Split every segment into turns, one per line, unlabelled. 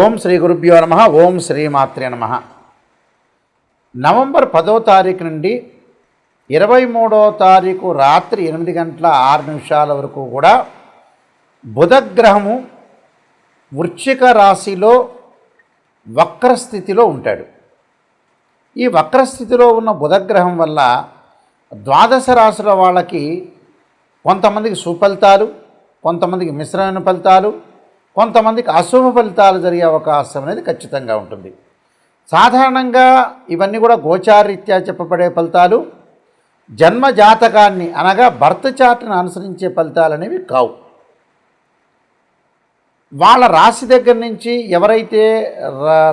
ఓం శ్రీ గురుభ్యో నమ. ఓం శ్రీమాత్రే నమ. నవంబర్ 10వ తారీఖు నుండి 23వ తారీఖు రాత్రి 8:06 వరకు కూడా బుధగ్రహము వృశ్చిక రాశిలో వక్రస్థితిలో ఉంటాడు. ఈ వక్రస్థితిలో ఉన్న బుధగ్రహం వల్ల ద్వాదశ రాశుల వాళ్ళకి కొంతమందికి సుఫలితాలు, కొంతమందికి మిశ్రమైన ఫలితాలు, కొంతమందికి అశుభ ఫలితాలు జరిగే అవకాశం అనేది ఖచ్చితంగా ఉంటుంది. సాధారణంగా ఇవన్నీ కూడా గోచారీత్యా చెప్పబడే ఫలితాలు, జన్మ జాతకాన్ని అనగా బర్త్ చార్ట్ని అనుసరించే ఫలితాలు అనేవి కావు. వాళ్ళ రాశి దగ్గర నుంచి ఎవరైతే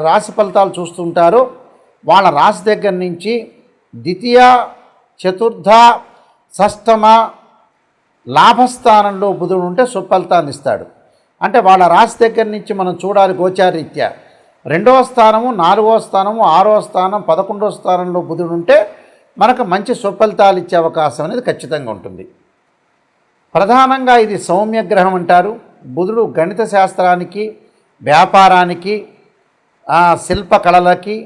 రాశి ఫలితాలు చూస్తుంటారో వాళ్ళ రాశి దగ్గర నుంచి ద్వితీయ, చతుర్థ, షష్టమ లాభస్థానంలో బుధుడు ఉంటే సుఫలితాన్ని ఇస్తాడు. అంటే వాళ్ళ రాశి దగ్గర నుంచి మనం చూడాలి గోచారీత్యా. 2వ స్థానము, 4వ స్థానము, 6వ స్థానం, 11వ స్థానంలో బుధుడు ఉంటే మనకు మంచి సుఫలితాలు ఇచ్చే అవకాశం అనేది ఖచ్చితంగా ఉంటుంది. ప్రధానంగా ఇది సౌమ్యగ్రహం అంటారు. బుధుడు గణిత శాస్త్రానికి, వ్యాపారానికి, శిల్పకళలకి,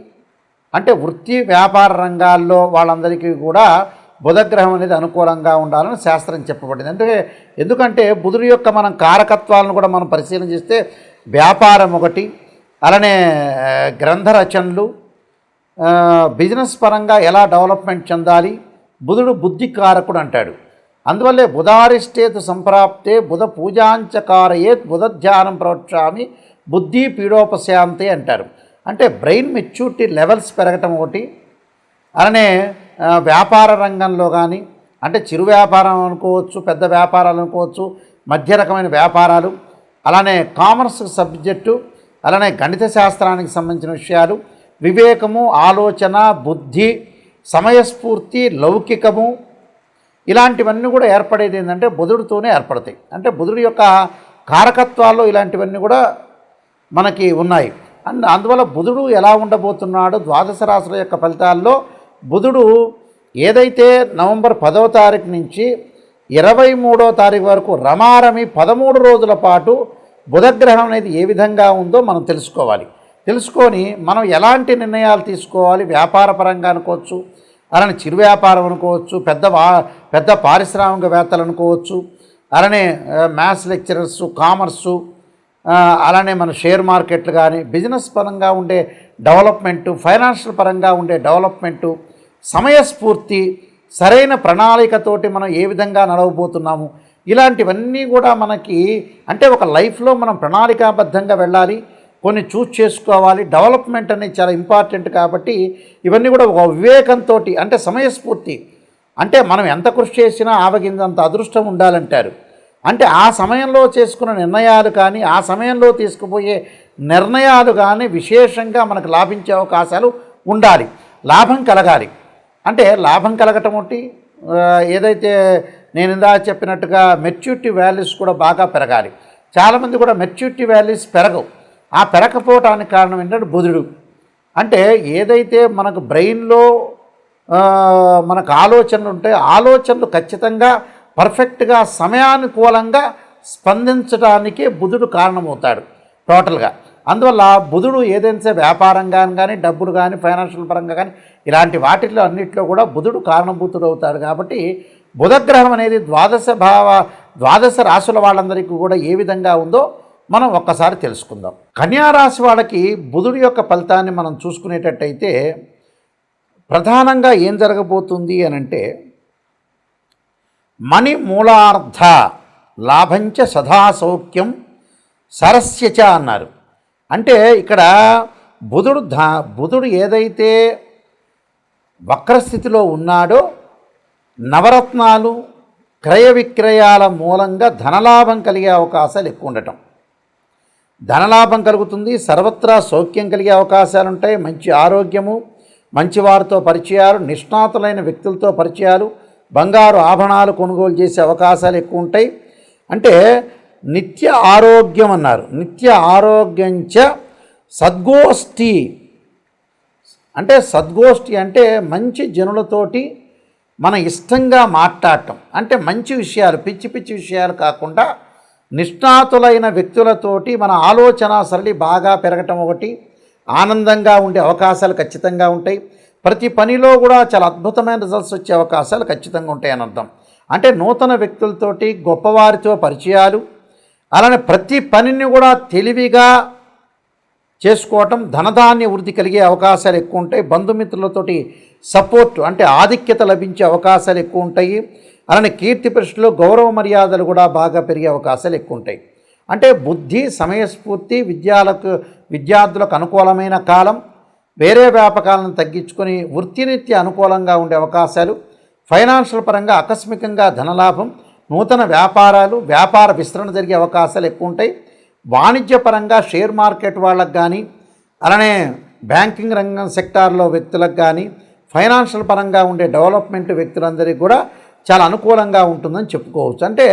అంటే వృత్తి వ్యాపార రంగాల్లో వాళ్ళందరికీ కూడా బుధగ్రహం అనేది అనుకూలంగా ఉండాలని శాస్త్రం చెప్పబడింది. ఎందుకంటే బుధుడు యొక్క మనం కారకత్వాలను కూడా మనం పరిశీలన చేస్తే వ్యాపారం ఒకటి, అలానే గ్రంథ రచనలు, బిజినెస్ పరంగా ఎలా డెవలప్మెంట్ చెందాలి. బుధుడు బుద్ధి కారకుడు అంటాడు. అందువల్లే బుధారిష్టేతు సంప్రాప్తే బుధ పూజాంచకారయేత్ బుధ ధ్యానం ప్రవక్ష్యామి బుద్ధి పీడోపశాంతే అంటారు. అంటే బ్రెయిన్ మెచ్యూరిటీ లెవెల్స్ పెరగటం ఒకటి, అలానే వ్యాపార రంగంలో కానీ, అంటే చిరు వ్యాపారం అనుకోవచ్చు, పెద్ద వ్యాపారాలు అనుకోవచ్చు, మధ్య రకమైన వ్యాపారాలు, అలానే కామర్స్ సబ్జెక్టు, అలానే గణిత శాస్త్రానికి సంబంధించిన విషయాలు, వివేకము, ఆలోచన, బుద్ధి, సమయస్ఫూర్తి, లౌకికము, ఇలాంటివన్నీ కూడా ఏర్పడేది ఏంటంటే బుధుడితోనే ఏర్పడతాయి. అంటే బుధుడి యొక్క కారకత్వాల్లో ఇలాంటివన్నీ కూడా మనకి ఉన్నాయి. అందువల్ల బుధుడు ఎలా ఉండబోతున్నాడు ద్వాదశ రాశుల యొక్క ఫలితాల్లో బుధుడు ఏదైతే నవంబర్ 10వ తారీఖు నుంచి 23వ తారీఖు వరకు రమారమి 13 రోజుల పాటు బుధగ్రహం అనేది ఏ విధంగా ఉందో మనం తెలుసుకొని మనం ఎలాంటి నిర్ణయాలు తీసుకోవాలి. వ్యాపార పరంగా అనుకోవచ్చు, అలానే చిరు వ్యాపారం అనుకోవచ్చు, పెద్ద పారిశ్రామికవేత్తలు అనుకోవచ్చు, అలానే మ్యాథ్స్ లెక్చరర్సు, కామర్సు, అలానే మన షేర్ మార్కెట్లు కానీ, బిజినెస్ పరంగా ఉండే డెవలప్మెంటు, ఫైనాన్షియల్ పరంగా ఉండే డెవలప్మెంటు, సమయస్ఫూర్తి, సరైన ప్రణాళికతోటి మనం ఏ విధంగా నడవబోతున్నాము, ఇలాంటివన్నీ కూడా మనకి అంటే ఒక లైఫ్లో మనం ప్రణాళికాబద్ధంగా వెళ్ళాలి, కొన్ని చూస్ చేసుకోవాలి. డెవలప్మెంట్ అనేది చాలా ఇంపార్టెంట్ కాబట్టి ఇవన్నీ కూడా ఒక వివేకంతో, అంటే సమయస్ఫూర్తి, అంటే మనం ఎంత కృషి చేసినా ఆవగిందంత అదృష్టం ఉండాలంటారు. అంటే ఆ సమయంలో చేసుకున్న నిర్ణయాలు కానీ, ఆ సమయంలో తీసుకుపోయే నిర్ణయాలు కానీ విశేషంగా మనకు లాభించే అవకాశాలు ఉండాలి. లాభం కలగాలి. అంటే లాభం కలగటం ఒకటి, ఏదైతే నేను ఇందాక చెప్పినట్టుగా మెచ్యూరిటీ వాల్యూస్ కూడా బాగా పెరగాలి. చాలామంది కూడా మెచ్యూరిటీ వాల్యూస్ పెరగవు. ఆ పెరగకపోవటానికి కారణం ఏంటంటే బుధుడు. అంటే ఏదైతే మనకు బ్రెయిన్లో మనకు ఆలోచనలు ఉంటాయో ఆలోచనలు ఖచ్చితంగా పర్ఫెక్ట్గా సమయానుకూలంగా స్పందించడానికి బుధుడు కారణమవుతాడు టోటల్గా. అందువల్ల బుధుడు ఏదైతే వ్యాపారంగా కానీ, డబ్బులు కానీ, ఫైనాన్షియల్ పరంగా కానీ, ఇలాంటి వాటిల్లో అన్నింటిలో కూడా బుధుడు కారణభూతుడు అవుతాడు. కాబట్టి బుధగ్రహం అనేది ద్వాదశ రాశుల వాళ్ళందరికీ కూడా ఏ విధంగా ఉందో మనం ఒక్కసారి తెలుసుకుందాం. కన్యారాశి వాళ్ళకి బుధుడి యొక్క ఫలితాన్ని మనం చూసుకునేటట్టయితే ప్రధానంగా ఏం జరగబోతుంది అనంటే మణి మూలార్థ లాభంచ సదా సౌఖ్యం సరస్యచ అన్నారు. అంటే ఇక్కడ బుధుడు ఏదైతే వక్రస్థితిలో ఉన్నాడో నవరత్నాలు, క్రయ విక్రయాల మూలంగా ధనలాభం కలిగే అవకాశాలు ఎక్కువ ఉండటం, ధనలాభం కలుగుతుంది. సర్వత్రా సౌఖ్యం కలిగే అవకాశాలు ఉంటాయి. మంచి ఆరోగ్యము, మంచి వారితో పరిచయాలు, నిష్ణాతులైన వ్యక్తులతో పరిచయాలు, బంగారు ఆభరణాలు కొనుగోలు చేసే అవకాశాలు ఎక్కువ ఉంటాయి. అంటే నిత్య ఆరోగ్యం అన్నారు. నిత్య ఆరోగ్యంచ సద్గోష్ఠి, అంటే సద్గోష్ఠి అంటే మంచి జనులతోటి మన ఇష్టంగా మాట్లాడటం, అంటే మంచి విషయాలు, పిచ్చి పిచ్చి విషయాలు కాకుండా నిష్ణాతులైన వ్యక్తులతోటి మన ఆలోచన సరళి బాగా పెరగటం ఒకటి, ఆనందంగా ఉండే అవకాశాలు ఖచ్చితంగా ఉంటాయి. ప్రతి పనిలో కూడా చాలా అద్భుతమైన రిజల్ట్స్ వచ్చే అవకాశాలు ఖచ్చితంగా ఉంటాయని అర్థం. అంటే నూతన వ్యక్తులతోటి, గొప్పవారితో పరిచయాలు, అలానే ప్రతి పనిని కూడా తెలివిగా చేసుకోవటం, ధనధాన్య వృద్ధి కలిగే అవకాశాలు ఎక్కువ ఉంటాయి. బంధుమిత్రులతోటి సపోర్ట్ అంటే ఆధిక్యత లభించే అవకాశాలు ఎక్కువ ఉంటాయి. అలానే కీర్తి ప్రశ్నలు, గౌరవ మర్యాదలు కూడా బాగా పెరిగే అవకాశాలు ఎక్కువ ఉంటాయి. అంటే బుద్ధి, సమయస్ఫూర్తి, విద్యార్థులకు అనుకూలమైన కాలం, వేరే వ్యాపకాలను తగ్గించుకొని వృత్తిరీత్యా అనుకూలంగా ఉండే అవకాశాలు, ఫైనాన్షియల్ పరంగా ఆకస్మికంగా ధనలాభం, నూతన వ్యాపారాలు, వ్యాపార విస్తరణ జరిగే అవకాశాలు ఎక్కువ ఉంటాయి. వాణిజ్యపరంగా షేర్ మార్కెట్ వాళ్ళకు కానీ, అలానే బ్యాంకింగ్ రంగం సెక్టార్లో వ్యక్తులకు కానీ, ఫైనాన్షియల్ పరంగా ఉండే డెవలప్మెంట్ వ్యక్తులందరికీ కూడా చాలా అనుకూలంగా ఉంటుందని చెప్పుకోవచ్చు. అంటే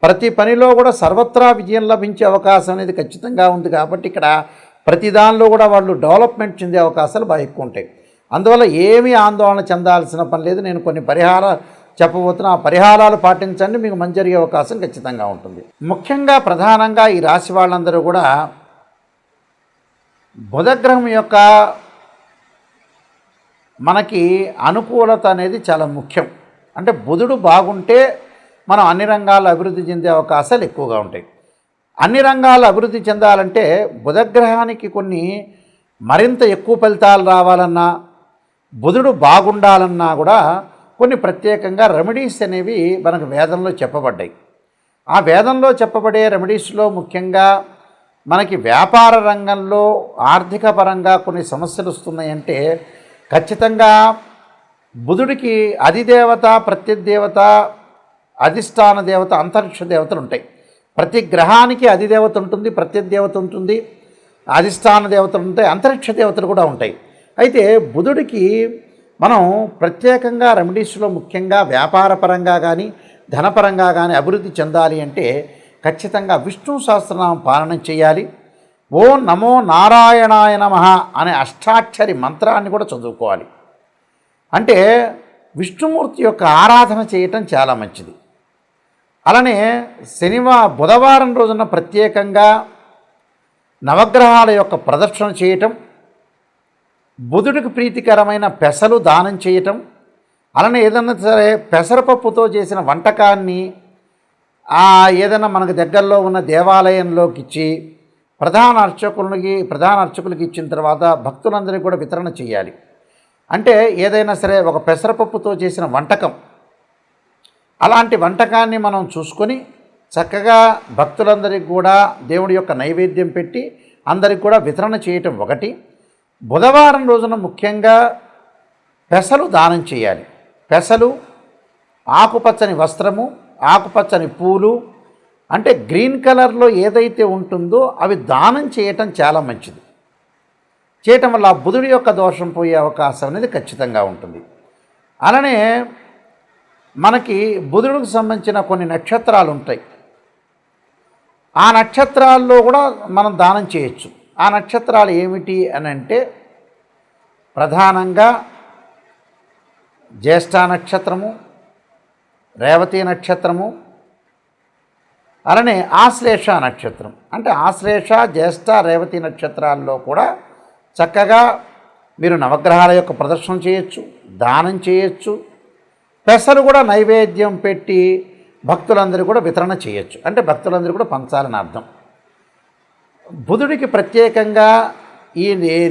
ప్రతి పనిలో కూడా సర్వత్రా విజయం లభించే అవకాశం అనేది ఖచ్చితంగా ఉంది. కాబట్టి ఇక్కడ ప్రతి దానిలో కూడా వాళ్ళు డెవలప్మెంట్ చెందే అవకాశాలు బాగా ఎక్కువ ఉంటాయి. అందువల్ల ఏమీ ఆందోళన చెందాల్సిన పని లేదు. నేను కొన్ని పరిహారాలు చెప్పబోతున్నా, ఆ పరిహారాలు పాటించండి, మీకు మంచి జరిగే అవకాశం ఖచ్చితంగా ఉంటుంది. ముఖ్యంగా ప్రధానంగా ఈ రాశి వాళ్ళందరూ కూడా బుధగ్రహం యొక్క మనకి అనుకూలత అనేది చాలా ముఖ్యం. అంటే బుధుడు బాగుంటే మనం అన్ని రంగాల్లో అభివృద్ధి చెందే అవకాశాలు ఎక్కువగా ఉంటాయి. అన్ని రంగాల్లో అభివృద్ధి చెందాలంటే బుధగ్రహానికి కొన్ని మరింత ఎక్కువ ఫలితాలు రావాలన్నా, బుధుడు బాగుండాలన్నా కూడా కొన్ని ప్రత్యేకంగా రెమెడీస్ అనేవి మనకు వేదంలో చెప్పబడ్డాయి. ఆ వేదంలో చెప్పబడే రెమెడీస్లో ముఖ్యంగా మనకి వ్యాపార రంగంలో ఆర్థిక పరంగా కొన్ని సమస్యలు వస్తున్నాయంటే ఖచ్చితంగా బుధుడికి అధిదేవత, ప్రత్యదేవత, అధిష్టాన దేవత, అంతరిక్ష దేవతలు ఉంటాయి. ప్రతి గ్రహానికి అధిదేవత ఉంటుంది, ప్రత్యదేవత ఉంటుంది, అధిష్టాన దేవతలు ఉంటాయి, అంతరిక్ష దేవతలు కూడా ఉంటాయి. అయితే బుధుడికి మనం ప్రత్యేకంగా రెమెడీస్లో ముఖ్యంగా వ్యాపార పరంగా కానీ, ధనపరంగా కానీ అభివృద్ధి చెందాలి అంటే ఖచ్చితంగా విష్ణు సహస్రనామం పాలన చేయాలి. ఓం నమో నారాయణాయ నమః అనే అష్టాక్షరి మంత్రాన్ని కూడా చదువుకోవాలి. అంటే విష్ణుమూర్తి యొక్క ఆరాధన చేయటం చాలా మంచిది. అలానే బుధవారం రోజున ప్రత్యేకంగా నవగ్రహాల యొక్క ప్రదర్శన చేయటం, బుధుడికి ప్రీతికరమైన పెసలు దానం చేయటం, అలానే ఏదైనా సరే పెసరపప్పుతో చేసిన వంటకాన్ని ఏదైనా మనకు దగ్గరలో ఉన్న దేవాలయంలోకి ఇచ్చి ప్రధాన అర్చకులకి ఇచ్చిన తర్వాత భక్తులందరికీ కూడా వితరణ చేయాలి. అంటే ఏదైనా సరే ఒక పెసరపప్పుతో చేసిన వంటకం, అలాంటి వంటకాన్ని మనం చూసుకొని చక్కగా భక్తులందరికీ కూడా దేవుడి యొక్క నైవేద్యం పెట్టి అందరికి కూడా వితరణ చేయటం ఒకటి. బుధవారం రోజున ముఖ్యంగా పెసలు దానం చేయాలి. పెసలు, ఆకుపచ్చని వస్త్రము, ఆకుపచ్చని పూలు, అంటే గ్రీన్ కలర్లో ఏదైతే ఉంటుందో అవి దానం చేయటం చాలా మంచిది. చేయటం వల్ల బుధుడి యొక్క దోషం పోయే అవకాశం అనేది ఖచ్చితంగా ఉంటుంది. అలానే మనకి బుధుడికి సంబంధించిన కొన్ని నక్షత్రాలు ఉంటాయి. ఆ నక్షత్రాల్లో కూడా మనం దానం చేయొచ్చు. ఆ నక్షత్రాలు ఏమిటి అని అంటే ప్రధానంగా జ్యేష్ఠ నక్షత్రము, రేవతి నక్షత్రము, అలానే ఆశ్లేష నక్షత్రం. అంటే ఆశ్లేష, జ్యేష్ఠ, రేవతి నక్షత్రాల్లో కూడా చక్కగా మీరు నవగ్రహాల యొక్క ప్రదర్శన చేయొచ్చు, దానం చేయొచ్చు, పెసలు కూడా నైవేద్యం పెట్టి భక్తులందరూ కూడా వితరణ చేయొచ్చు. అంటే భక్తులందరూ కూడా పంచాలని అర్థం. బుధుడికి ప్రత్యేకంగా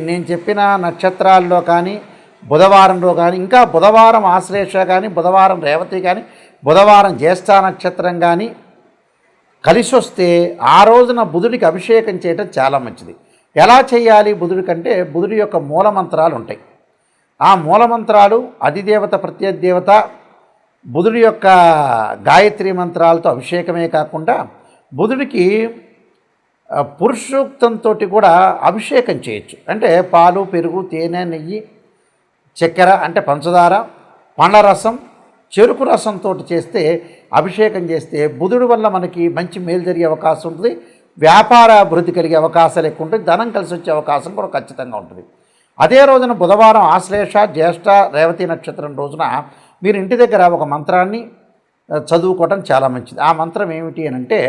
నేను చెప్పిన నక్షత్రాల్లో కానీ, బుధవారంలో కానీ, ఇంకా బుధవారం ఆశ్లేష కానీ, బుధవారం రేవతి కానీ, బుధవారం జ్యేష్ఠ నక్షత్రం కానీ కలిసి వస్తే ఆ రోజున బుధుడికి అభిషేకం చేయటం చాలా మంచిది. ఎలా చేయాలి బుధుడి కంటే బుధుడి యొక్క మూలమంత్రాలు ఉంటాయి. ఆ మూలమంత్రాలు అధిదేవత, ప్రత్యదేవత, బుధుడి యొక్క గాయత్రి మంత్రాలతో అభిషేకమే కాకుండా బుధుడికి పురుషోక్తంతో కూడా అభిషేకం చేయొచ్చు. అంటే పాలు, పెరుగు, తేనె, నెయ్యి, చక్కెర అంటే పంచదార, పండ్ల రసం, చెరుకు రసంతో చేస్తే అభిషేకం చేస్తే బుధుడి వల్ల మనకి మంచి మేలు జరిగే అవకాశం ఉంటుంది. వ్యాపార అభివృద్ధి కలిగే అవకాశాలు ఎక్కువ ఉంటుంది. ధనం కలిసి వచ్చే అవకాశం కూడా ఖచ్చితంగా ఉంటుంది. అదే రోజున బుధవారం ఆశ్లేష, జ్యేష్ఠ, రేవతి నక్షత్రం రోజున మీరు ఇంటి దగ్గర ఒక మంత్రాన్ని చదువుకోవటం చాలా మంచిది. ఆ మంత్రం ఏమిటి అని అంటే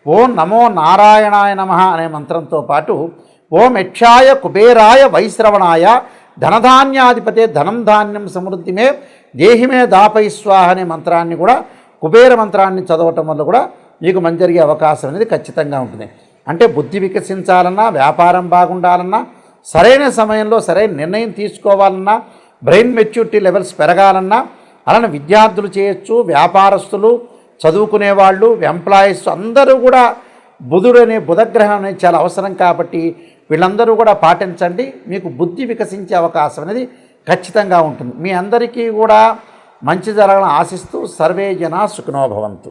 ఓం నమో నారాయణాయ నమః అనే మంత్రంతో పాటు ఓం యక్షాయ కుబేరాయ వైశ్రవణాయ ధనధాన్యాధిపతే ధనం ధాన్యం సమృద్ధిమే దేహిమే దాపై స్వాహ అనే మంత్రాన్ని కూడా కుబేర మంత్రాన్ని చదవటం వల్ల కూడా మీకు మంచి జరిగే అవకాశం అనేది ఖచ్చితంగా ఉంటుంది. అంటే బుద్ధి వికసించాలన్నా, వ్యాపారం బాగుండాలన్నా, సరైన సమయంలో సరైన నిర్ణయం తీసుకోవాలన్నా, బ్రెయిన్ మెచ్యూరిటీ లెవెల్స్ పెరగాలన్నా అలానే విద్యార్థులు చేయొచ్చు, వ్యాపారస్తులు, చదువుకునే వాళ్ళు, ఎంప్లాయీస్ అందరూ కూడా బుధగ్రహం అనేది చాలా అవసరం కాబట్టి వీళ్ళందరూ కూడా పాటించండి. మీకు బుద్ధి వికసించే అవకాశం అనేది ఖచ్చితంగా ఉంటుంది. మీ అందరికీ కూడా మంచి జరగాలని ఆశిస్తూ సర్వే జనా సుఖినో భవంతు.